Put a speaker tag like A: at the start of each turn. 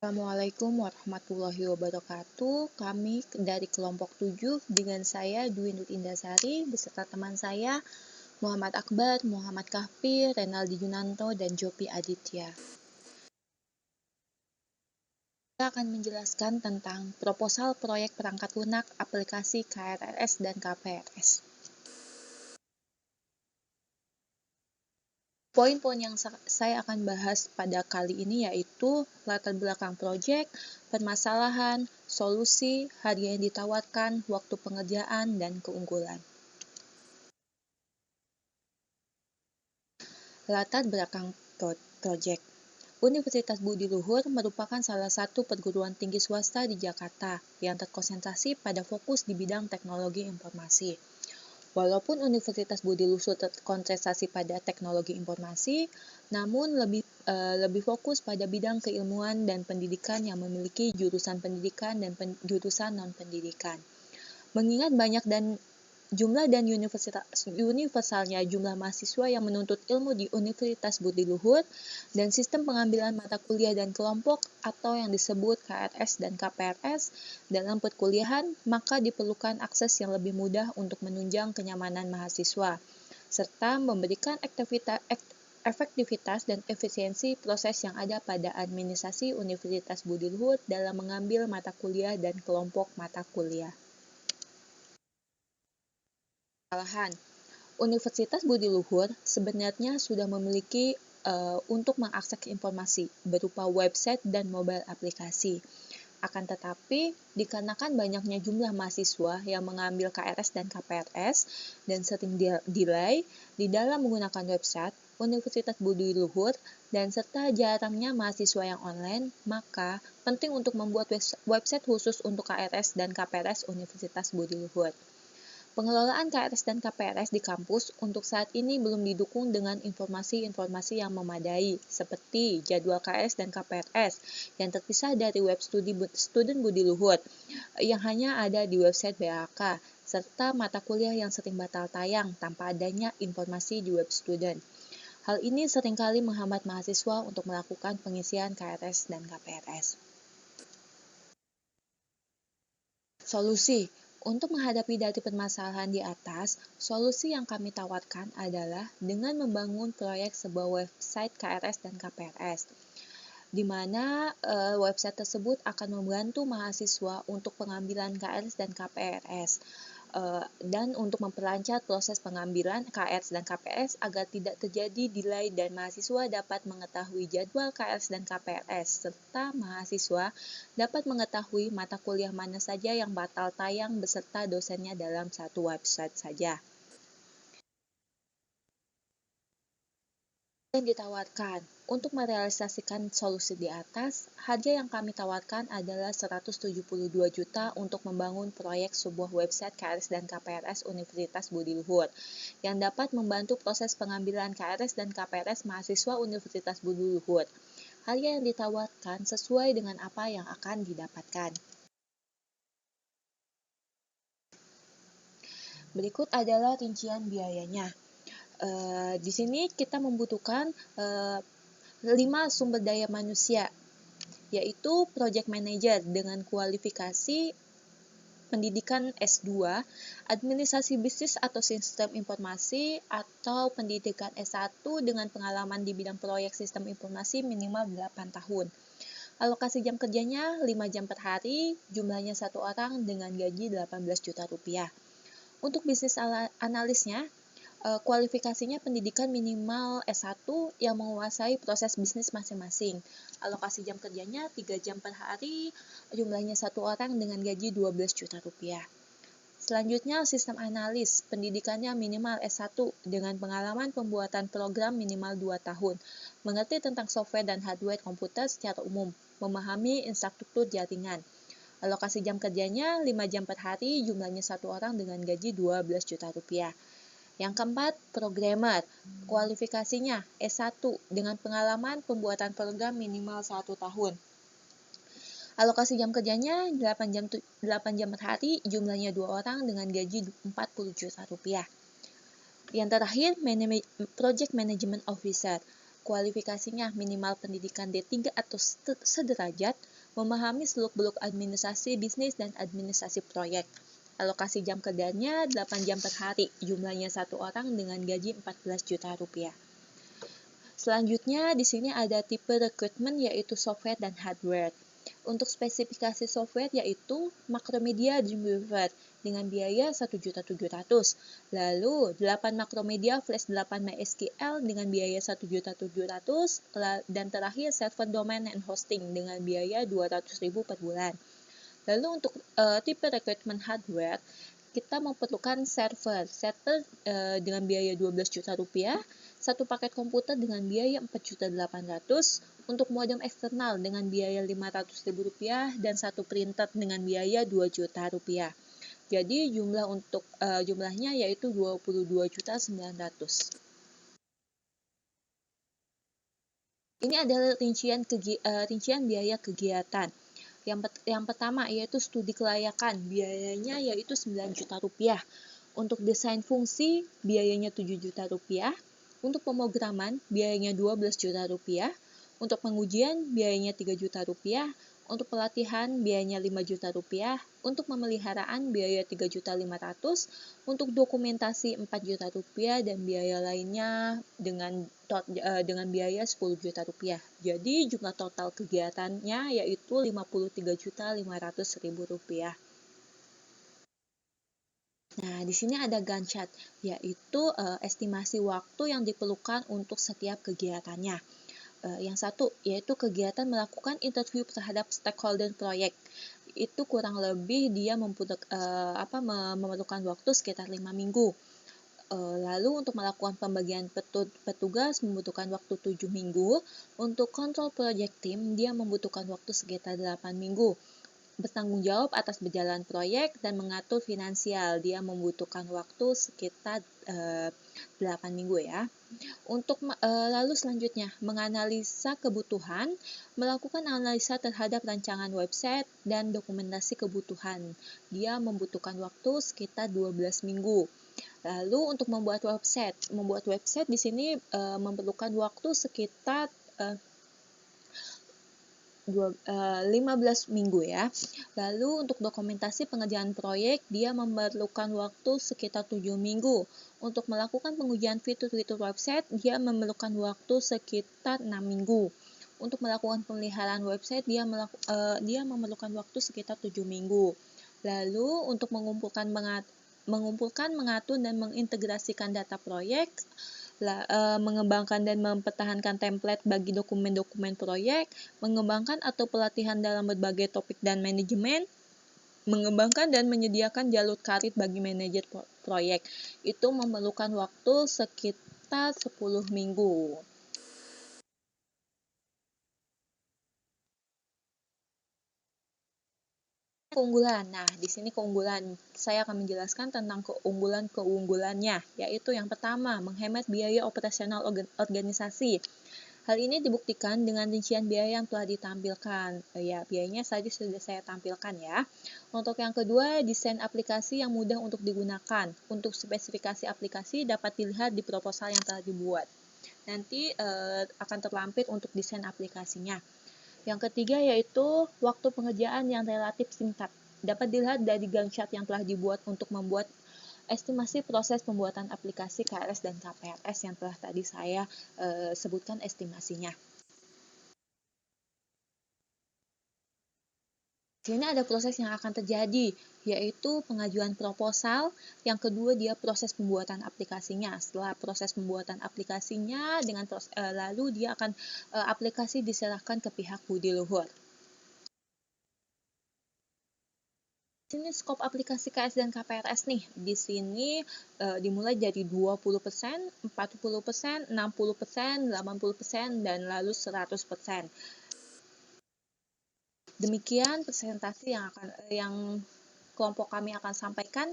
A: Assalamualaikum warahmatullahi wabarakatuh. Kami dari kelompok 7 dengan saya Dwi Nur Indasari beserta teman saya Muhammad Akbar, Muhammad Kahfi, Renaldi Junanto, dan Jopi Aditya. Kita akan menjelaskan tentang proposal proyek perangkat lunak aplikasi KRS dan KPRS. Poin-poin yang saya akan bahas pada kali ini yaitu latar belakang proyek, permasalahan, solusi, harga yang ditawarkan, waktu pengerjaan, dan keunggulan. Latar belakang proyek. Universitas Budi Luhur merupakan salah satu perguruan tinggi swasta di Jakarta yang terkonsentrasi pada fokus di bidang teknologi informasi. Walaupun Universitas Budi Luhur terkonsentrasi pada teknologi informasi, namun lebih fokus pada bidang keilmuan dan pendidikan yang memiliki jurusan pendidikan dan jurusan non-pendidikan. Mengingat banyak jumlah dan universalnya jumlah mahasiswa yang menuntut ilmu di Universitas Budi Luhur dan sistem pengambilan mata kuliah dan kelompok atau yang disebut KRS dan KPRS dalam perkuliahan, maka diperlukan akses yang lebih mudah untuk menunjang kenyamanan mahasiswa, serta memberikan efektivitas dan efisiensi proses yang ada pada administrasi Universitas Budi Luhur dalam mengambil mata kuliah dan kelompok mata kuliah. Universitas Budi Luhur sebenarnya sudah memiliki untuk mengakses informasi berupa website dan mobile aplikasi. Akan tetapi, dikarenakan banyaknya jumlah mahasiswa yang mengambil KRS dan KPRS dan sering delay di dalam menggunakan website Universitas Budi Luhur dan serta jarangnya mahasiswa yang online, maka penting untuk membuat website khusus untuk KRS dan KPRS Universitas Budi Luhur. Pengelolaan KRS dan KPRS di kampus untuk saat ini belum didukung dengan informasi-informasi yang memadai, seperti jadwal KRS dan KPRS yang terpisah dari web student Budi Luhur, yang hanya ada di website BAK, serta mata kuliah yang sering batal tayang tanpa adanya informasi di web student. Hal ini seringkali menghambat mahasiswa untuk melakukan pengisian KRS dan KPRS. Solusi. Untuk menghadapi dari permasalahan di atas, solusi yang kami tawarkan adalah dengan membangun proyek sebuah website KRS dan KPRS, di mana website tersebut akan membantu mahasiswa untuk pengambilan KRS dan KPRS, dan untuk memperlancar proses pengambilan KRS dan KPRS agar tidak terjadi delay dan mahasiswa dapat mengetahui jadwal KRS dan KPRS, serta mahasiswa dapat mengetahui mata kuliah mana saja yang batal tayang beserta dosennya dalam satu website saja. Yang ditawarkan. Untuk merealisasikan solusi di atas, harga yang kami tawarkan adalah 172 juta untuk membangun proyek sebuah website KRS dan KPRS Universitas Budi Luhur yang dapat membantu proses pengambilan KRS dan KPRS mahasiswa Universitas Budi Luhur. Harga yang ditawarkan sesuai dengan apa yang akan didapatkan. Berikut adalah rincian biayanya. Di sini kita membutuhkan 5 sumber daya manusia, yaitu Project Manager dengan kualifikasi pendidikan S2, administrasi bisnis atau sistem informasi, atau pendidikan S1 dengan pengalaman di bidang proyek sistem informasi minimal 8 tahun. Alokasi jam kerjanya 5 jam per hari, jumlahnya 1 orang dengan gaji 18 juta rupiah. Untuk bisnis analisnya, kualifikasinya pendidikan minimal S1 yang menguasai proses bisnis masing-masing. Alokasi jam kerjanya 3 jam per hari, jumlahnya 1 orang dengan gaji 12 juta rupiah. Selanjutnya, sistem analis, pendidikannya minimal S1 dengan pengalaman pembuatan program minimal 2 tahun, mengerti tentang software dan hardware komputer secara umum, memahami infrastruktur jaringan. Alokasi jam kerjanya 5 jam per hari, jumlahnya 1 orang dengan gaji 12 juta rupiah. Yang keempat, programmer. Kualifikasinya S1 dengan pengalaman pembuatan program minimal 1 tahun. Alokasi jam kerjanya 8 jam per hari, jumlahnya 2 orang dengan gaji 40 juta rupiah. Yang terakhir, Project Management Officer. Kualifikasinya minimal pendidikan D3 atau sederajat, memahami seluk-beluk administrasi bisnis dan administrasi proyek. Alokasi jam kerjanya 8 jam per hari, jumlahnya 1 orang dengan gaji 14 juta rupiah. Selanjutnya di sini ada tipe rekrutmen yaitu software dan hardware. Untuk spesifikasi software yaitu Macromedia Dreamweaver dengan biaya 1.700.000. Lalu 8 Macromedia Flash 8 MySQL dengan biaya 1.700.000 dan terakhir server domain and hosting dengan biaya 200.000 per bulan. Lalu untuk tipe rekrutmen hardware kita memerlukan server dengan biaya 12 juta rupiah, satu paket komputer dengan biaya 4.800.000, untuk modem eksternal dengan biaya 500.000 rupiah dan satu printer dengan biaya 2 juta rupiah. Jadi jumlahnya yaitu 22.900.000. Ini adalah rincian biaya kegiatan. Yang pertama yaitu studi kelayakan, biayanya yaitu 9 juta rupiah. Untuk desain fungsi, biayanya 7 juta rupiah. Untuk pemrograman, biayanya 12 juta rupiah. Untuk pengujian, biayanya 3 juta rupiah. Untuk pelatihan, biayanya 5 juta rupiah. Untuk pemeliharaan, biaya 3.500.000. Untuk dokumentasi 4 juta rupiah dan biaya lainnya dengan biaya 10 juta rupiah. Jadi jumlah total kegiatannya yaitu 53.500.000 rupiah. Nah, di sini ada Gantt chart, yaitu estimasi waktu yang diperlukan untuk setiap kegiatannya. Yang satu, yaitu kegiatan melakukan interview terhadap stakeholder proyek. Itu kurang lebih dia memerlukan waktu sekitar 5 minggu. Lalu untuk melakukan pembagian petugas membutuhkan waktu 7 minggu. Untuk kontrol project team, dia membutuhkan waktu sekitar 8 minggu. Bertanggung jawab atas berjalan proyek dan mengatur finansial, dia membutuhkan waktu sekitar 8 minggu ya. Lalu selanjutnya, menganalisa kebutuhan, melakukan analisa terhadap rancangan website dan dokumentasi kebutuhan. Dia membutuhkan waktu sekitar 12 minggu. Lalu untuk membuat website di sini memerlukan waktu sekitar 15 minggu ya. Lalu untuk dokumentasi pengerjaan proyek dia memerlukan waktu sekitar 7 minggu. Untuk melakukan pengujian fitur-fitur website dia memerlukan waktu sekitar 6 minggu. Untuk melakukan pemeliharaan website dia memerlukan waktu sekitar 7 minggu. Lalu untuk mengumpulkan, mengatur dan mengintegrasikan data proyek, mengembangkan dan mempertahankan template bagi dokumen-dokumen proyek, mengembangkan atau pelatihan dalam berbagai topik dan manajemen, mengembangkan dan menyediakan jalur karir bagi manajer proyek. Itu memerlukan waktu sekitar 10 minggu. Keunggulan. Nah, di sini keunggulan. Saya akan menjelaskan tentang keunggulannya, yaitu yang pertama, menghemat biaya operasional organisasi. Hal ini dibuktikan dengan rincian biaya yang telah ditampilkan. Ya, biayanya saja sudah saya tampilkan ya. Untuk yang kedua, desain aplikasi yang mudah untuk digunakan. Untuk spesifikasi aplikasi dapat dilihat di proposal yang telah dibuat. Nanti akan terlampir untuk desain aplikasinya. Yang ketiga yaitu waktu pengerjaan yang relatif singkat. Dapat dilihat dari Gantt chart yang telah dibuat untuk membuat estimasi proses pembuatan aplikasi KRS dan KPRS yang telah tadi saya sebutkan estimasinya. Di sini ada proses yang akan terjadi, yaitu pengajuan proposal. Yang kedua dia proses pembuatan aplikasinya. Setelah proses pembuatan aplikasinya, lalu dia akan aplikasi diserahkan ke pihak budi luhur. Di sini skop aplikasi KS dan KPRS nih. Di sini dimulai dari 20%, 40%, 60%, 80%, dan lalu 100%. Demikian presentasi yang kelompok kami akan sampaikan.